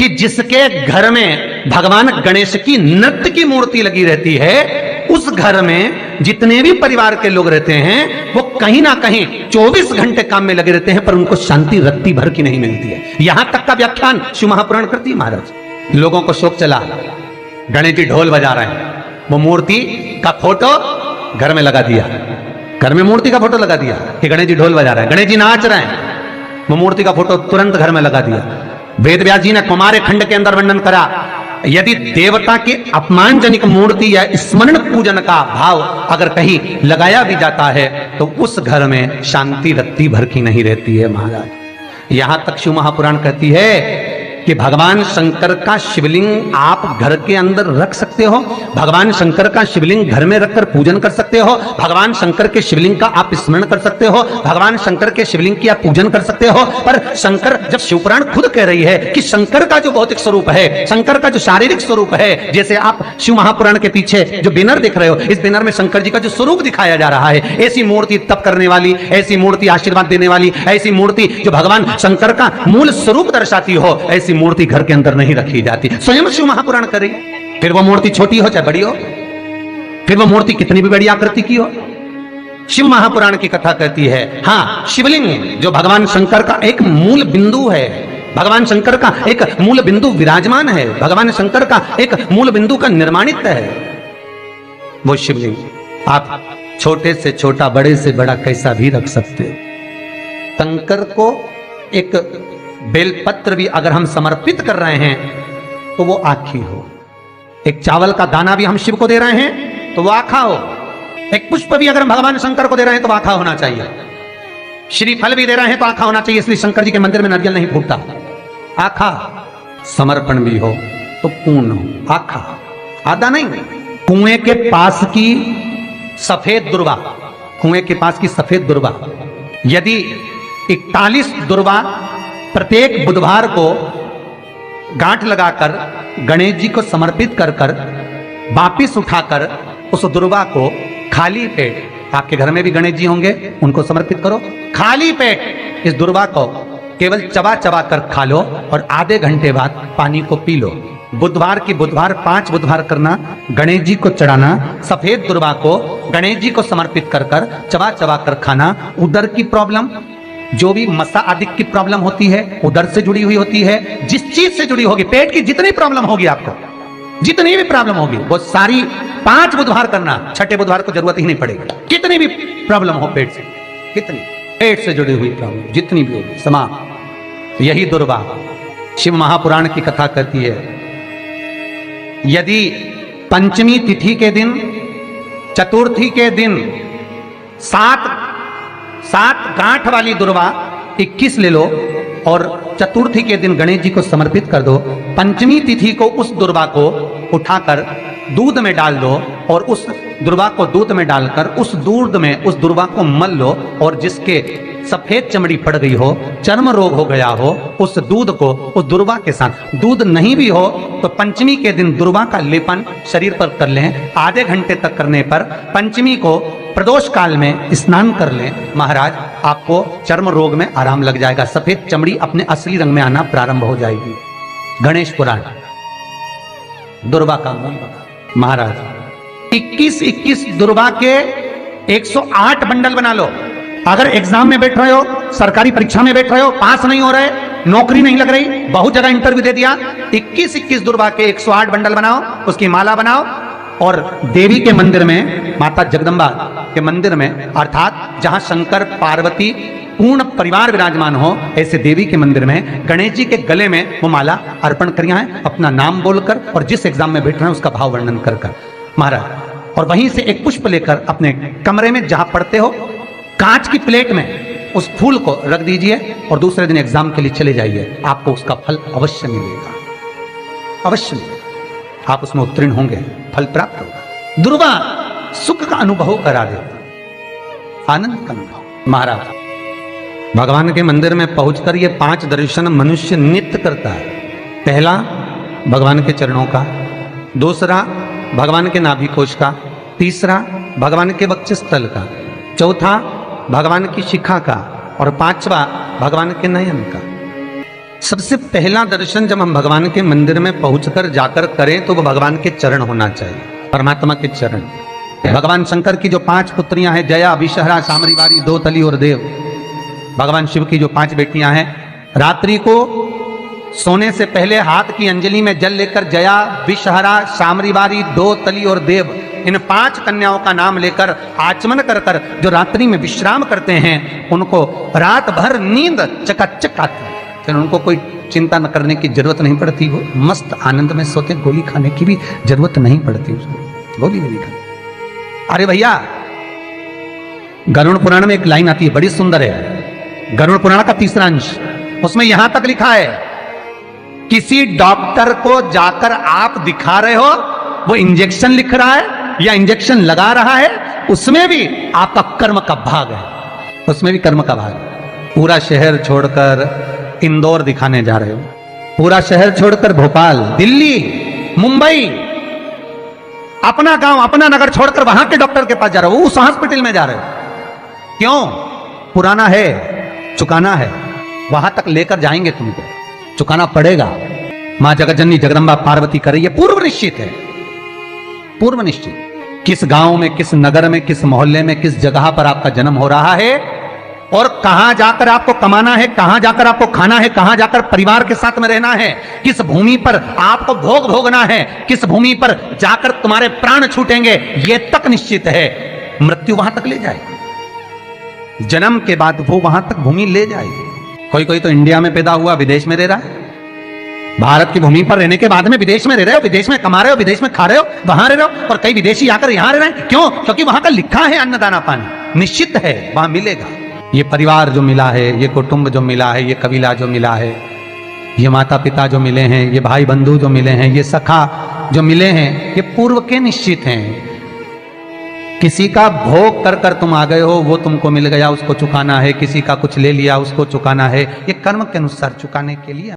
कि जिसके घर में भगवान गणेश की नृत्य की मूर्ति लगी रहती है, उस घर में जितने भी परिवार के लोग रहते हैं वो कहीं ना कहीं 24 घंटे काम में लगे रहते हैं, पर उनको शांति रत्ती भर की नहीं मिलती है। यहां तक का व्याख्यान शिव महापुराण करती है महाराज। लोगों को शौक चला, गणेश जी ढोल बजा रहे हैं, वो मूर्ति का फोटो घर में लगा दिया, घर में मूर्ति का फोटो लगा दिया कि गणेश जी ढोल बजा रहे हैं, गणेश जी नाच रहे हैं, वो मूर्ति का फोटो तुरंत घर में लगा दिया। वेद व्यास जी ने कुमार खंड के अंदर वर्णन करा, यदि देवता की अपमानजनक मूर्ति या स्मरण पूजन का भाव अगर कहीं लगाया भी जाता है तो उस घर में शांति रत्ती भर की नहीं रहती है महाराज। यहां तक शिव महापुराण कहती है कि भगवान शंकर का शिवलिंग आप घर के अंदर रख सकते हो, भगवान शंकर का शिवलिंग घर में रखकर पूजन कर सकते हो, भगवान शंकर के शिवलिंग का आप स्मरण कर सकते हो, भगवान शंकर के शिवलिंग की आप पूजन कर सकते हो। पर शंकर, जब शिवपुराण खुद कह रही है कि शंकर का जो भौतिक स्वरूप है, शंकर का जो शारीरिक स्वरूप है, जैसे आप शिव महापुराण के पीछे जो बैनर दिख रहे हो, इस बैनर में शंकर जी का जो स्वरूप दिखाया जा रहा है, ऐसी मूर्ति तप करने वाली, ऐसी मूर्ति आशीर्वाद देने वाली, ऐसी मूर्ति जो भगवान शंकर का मूल स्वरूप दर्शाती हो, ऐसी मूर्ति घर के अंदर नहीं रखी जाती। स्वयं शिव महापुराण करे, फिर वो मूर्ति छोटी हो चाहे बड़ी हो, फिर वो मूर्ति कितनी भी बड़ी आकृति की हो, शिव महापुराण की कथा कहती है। हाँ, शिवलिंग जो भगवान शंकर का एक मूल बिंदु है, भगवान शंकर का एक मूल बिंदु विराजमान है, भगवान शंकर का एक मूल बिंदु का निर्माणित है, वो शिवलिंग आप छोटे से छोटा, बड़े से बड़ा कैसा भी रख सकते हो। शंकर को एक बेलपत्र भी अगर हम समर्पित कर रहे हैं तो वो आखी हो, एक चावल का दाना भी हम शिव को दे रहे हैं तो वो आखा हो, एक पुष्प भी अगर हम भगवान शंकर को दे रहे हैं तो आखा होना चाहिए, श्रीफल भी दे रहे हैं तो आखा होना चाहिए। इसलिए शंकर जी के मंदिर में नारियल नहीं फूटता, आखा। समर्पण भी हो तो पूर्ण हो, आखा, आधा नहीं। कुएं के पास की सफेद दुर्वा, कुएं के पास की सफेद दुर्वा, यदि 41 दुर्वा प्रत्येक बुधवार को गांठ लगाकर गणेश जी को समर्पित कर कर वापिस उठाकर उस दुर्वा को खाली पेट, आपके घर में भी गणेश जी होंगे, उनको समर्पित करो, खाली पेट इस दुर्वा को केवल चबा चबा कर खा लो और आधे घंटे बाद पानी को पी लो। बुधवार की बुधवार 5 बुधवार करना, गणेश जी को चढ़ाना, सफेद दुर्वा को गणेश जी को समर्पित कर कर चबा चबा कर खाना। उदर की प्रॉब्लम, जो भी मसा आदि की प्रॉब्लम होती है, उदर से जुड़ी हुई होती है, जिस चीज से जुड़ी होगी, पेट की जितनी प्रॉब्लम होगी, आपको जितनी भी प्रॉब्लम होगी वो सारी 5 बुधवार करना, छठे बुधवार को जरूरत ही नहीं पड़ेगी। कितनी भी प्रॉब्लम हो पेट से, कितनी पेट से जुड़ी हुई प्रॉब्लम जितनी भी होगी, समाप्त। यही दुर्वा शिव महापुराण की कथा कहती है। यदि पंचमी तिथि के दिन, चतुर्थी के दिन 7 गांठ वाली दुर्वा 21 ले लो और चतुर्थी के दिन गणेश जी को समर्पित कर दो। पंचमी तिथि को उस दुर्वा को उठाकर दूध में डाल दो और उस दुर्वा को दूध में डालकर उस दूध में उस दुर्वा को मल लो, और जिसके सफेद चमड़ी पड़ गई हो, चर्म रोग हो गया हो, उस दूध को उस दुर्वा के साथ, दूध नहीं भी हो तो पंचमी के दिन दुर्वा का लेपन शरीर पर कर लें। आधे घंटे तक करने पर पंचमी को प्रदोष काल में स्नान कर लें। महाराज, आपको चर्म रोग में आराम लग जाएगा, सफेद चमड़ी अपने असली रंग में आना प्रारंभ हो जाएगी। गणेश पुराण दुर्वा का महाराज 21 दुर्वा के 108 बंडल बना लो। अगर एग्जाम में बैठ रहे हो, सरकारी परीक्षा में बैठ रहे हो, पास नहीं हो रहे, नौकरी नहीं लग रही, बहुत जगह इंटरव्यू दे दिया, 21 दुर्वा के 108 बंडल बनाओ, उसकी माला बनाओ और देवी के मंदिर में, माता जगदम्बा के मंदिर में, अर्थात जहां शंकर पार्वती पूर्ण परिवार विराजमान हो, ऐसे देवी के मंदिर में गणेश जी के गले में वो माला अर्पण करिया है, अपना नाम बोलकर और जिस एग्जाम में बैठ रहे हैं उसका भाव वर्णन कर कर महाराज। और वहीं से एक पुष्प लेकर अपने कमरे में जहां पढ़ते हो, कांच की प्लेट में उस फूल को रख दीजिए और दूसरे दिन एग्जाम के लिए चले जाइए, आपको उसका फल अवश्य मिलेगा, अवश्य मिलेगा, आप उसमें उत्तीर्ण होंगे, फल प्राप्त होगा। दुर्वा सुख का अनुभव करा देता, आनंद का अनुभव। महाराज, भगवान के मंदिर में पहुंचकर ये 5 दर्शन मनुष्य नित्य करता है। पहला भगवान के चरणों का, दूसरा भगवान के नाभि कोश का, तीसरा भगवान के वक्षस्थल का, चौथा भगवान की शिखा का और 5वां भगवान के नयन का। सबसे पहला दर्शन जब हम भगवान के मंदिर में पहुंचकर जाकर करें तो वो भगवान के चरण होना चाहिए, परमात्मा के चरण। भगवान शंकर की जो 5 पुत्रियां हैं, जया, विषहरा, सामरीवारी, दोतली और देव, भगवान शिव की जो 5 बेटियां हैं, रात्रि को सोने से पहले हाथ की अंजलि में जल लेकर जया, विषहरा, सामरीवारी, दोतली और देव, इन 5 कन्याओं का नाम लेकर आचमन कर कर जो रात्रि में विश्राम करते हैं, उनको रात भर नींद चकाचक आती है। फिर उनको कोई चिंता न करने की जरूरत नहीं पड़ती, वो मस्त आनंद में सोते, गोली खाने की भी जरूरत नहीं पड़ती उसको, गोली भी नहीं खाती। अरे भैया, गरुड़ पुराण में एक लाइन आती है, बड़ी सुंदर है, गरुड़ पुराण का 3रा अंश, उसमें यहां तक लिखा है, किसी डॉक्टर को जाकर आप दिखा रहे हो, वो इंजेक्शन लिख रहा है या इंजेक्शन लगा रहा है, उसमें भी आपका कर्म का भाग है, उसमें भी कर्म का भाग है। पूरा शहर छोड़कर इंदौर दिखाने जा रहे हो, पूरा शहर छोड़कर भोपाल, दिल्ली, मुंबई, अपना गांव, अपना नगर छोड़कर वहां के डॉक्टर के पास जा रहे हो, उस हॉस्पिटल में जा रहे हो। क्यों? पुराना है, चुकाना है, वहां तक लेकर जाएंगे, तुमको चुकाना पड़ेगा। मां जगतजननी जगदंबा पार्वती कर रही है, पूर्व निश्चित है, पूर्व निश्चित। किस गांव में, किस नगर में, किस मोहल्ले में, किस जगह पर आपका जन्म हो रहा है और कहां जाकर आपको कमाना है, कहां जाकर आपको खाना है, कहां जाकर परिवार के साथ में रहना है, किस भूमि पर आपको भोग भोगना है, किस भूमि पर जाकर तुम्हारे प्राण छूटेंगे, यह तक निश्चित है। मृत्यु वहां तक ले जाएगी, जन्म के बाद वो वहां तक भूमि ले जाएगी। कोई कोई तो इंडिया में पैदा हुआ, विदेश में रह रहा है, भारत की भूमि पर रहने के बाद में विदेश में रह रहे हो, विदेश में कमा रहे हो, विदेश में खा रहे हो, वहां रह रहे हो, और कई विदेशी आकर यहां रह रहे हैं। क्यों? क्योंकि वहां का लिखा है अन्नदाना पानी, निश्चित है वहां मिलेगा। ये परिवार जो मिला है, ये कुटुंब जो मिला है, ये कबीला जो मिला है, ये माता पिता जो मिले हैं, ये भाई बंधु जो मिले हैं, ये सखा जो मिले हैं, ये पूर्व के निश्चित हैं। किसी का भोग कर कर तुम आ गए हो, वो तुमको मिल गया, उसको चुकाना है, किसी का कुछ ले लिया, उसको चुकाना है, ये कर्म के अनुसार चुकाने के लिए